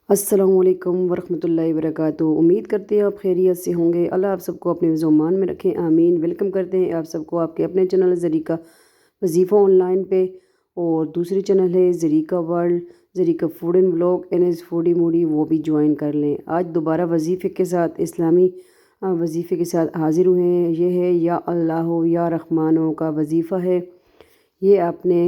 السلام علیکم ورحمۃ اللہ وبرکاتہ۔ امید کرتے ہیں آپ خیریت سے ہوں گے۔ اللہ آپ سب کو اپنے حفظ و امان میں رکھیں، آمین۔ ویلکم کرتے ہیں آپ سب کو آپ کے اپنے چینل ذریقہ وظیفہ آن لائن پہ، اور دوسری چینل ہے Zariqa world, Zariqa food and blog NS foodie moody, وہ بھی جوائن کر لیں۔ آج دوبارہ وظیفے کے ساتھ، اسلامی وظیفے کے ساتھ حاضر ہوئے ہیں۔ یہ ہے یا اللہ یا رحمانوں کا وظیفہ ہے۔ یہ آپ نے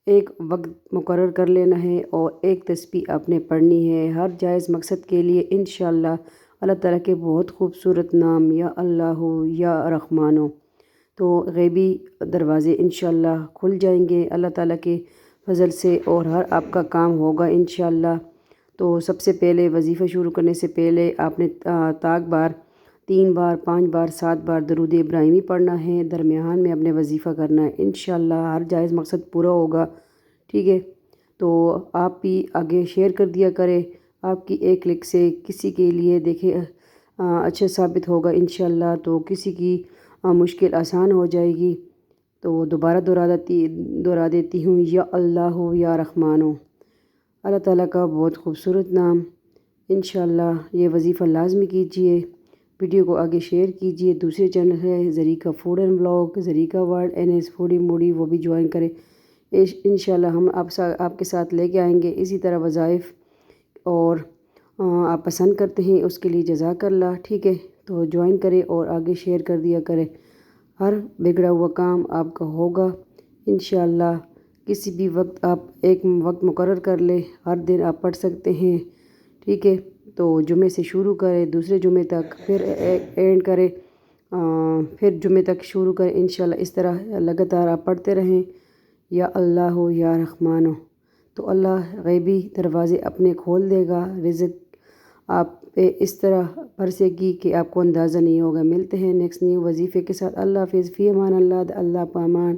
ایک وقت مقرر کر لینا ہے اور ایک تسبیح آپ نے پڑھنی ہے ہر جائز مقصد کے لیے۔ انشاءاللہ اللہ تعالیٰ کے بہت خوبصورت نام یا اللہ یا رحمانو، تو غیبی دروازے انشاءاللہ کھل جائیں گے اللہ تعالیٰ کے فضل سے، اور ہر آپ کا کام ہوگا انشاءاللہ۔ تو سب سے پہلے وظیفہ شروع کرنے سے پہلے آپ نے طاق بار 3 بار 5 بار 7 بار درود ابراہیمی پڑھنا ہے، درمیان میں اپنے وظیفہ کرنا ہے انشاءاللہ، ہر جائز مقصد پورا ہوگا، ٹھیک ہے؟ تو آپ بھی آگے شیئر کر دیا کرے، آپ کی ایک کلک سے کسی کے لیے دیکھے اچھا ثابت ہوگا انشاءاللہ، تو کسی کی مشکل آسان ہو جائے گی۔ تو دوبارہ دہرا دیتی ہوں، یا اللہ یا رحمانو، اللہ تعالیٰ کا بہت خوبصورت نام۔ انشاءاللہ یہ وظیفہ لازمی کیجئے، ویڈیو کو آگے شیئر کیجئے۔ دوسرے چینل ہے Zariqa food and blog, Zariqa world NS foodie moody, وہ بھی جوائن کریں۔ انشاءاللہ ہم آپ کے ساتھ لے کے آئیں گے اسی طرح وظائف، اور آپ پسند کرتے ہیں اس کے لیے جزاک اللہ، ٹھیک ہے؟ تو جوائن کریں اور آگے شیئر کر دیا کریں، ہر بگڑا ہوا کام آپ کا ہوگا انشاءاللہ۔ کسی بھی وقت آپ ایک وقت مقرر کر لیں، ہر دن آپ پڑھ سکتے ہیں، ٹھیک ہے؟ تو جمعے سے شروع کریں، دوسرے جمعے تک، پھر اینڈ کریں، پھر جمعے تک شروع کریں انشاءاللہ۔ اس طرح لگاتار آپ پڑھتے رہیں، یا اللہ یا رحمانو، تو اللہ غیبی دروازے اپنے کھول دے گا، رزق آپ پہ اس طرح برسے گی کہ آپ کو اندازہ نہیں ہوگا۔ ملتے ہیں نیکسٹ نیو وظیفے کے ساتھ۔ اللہ حافظ، فی امان اللہ، اللہ پامان۔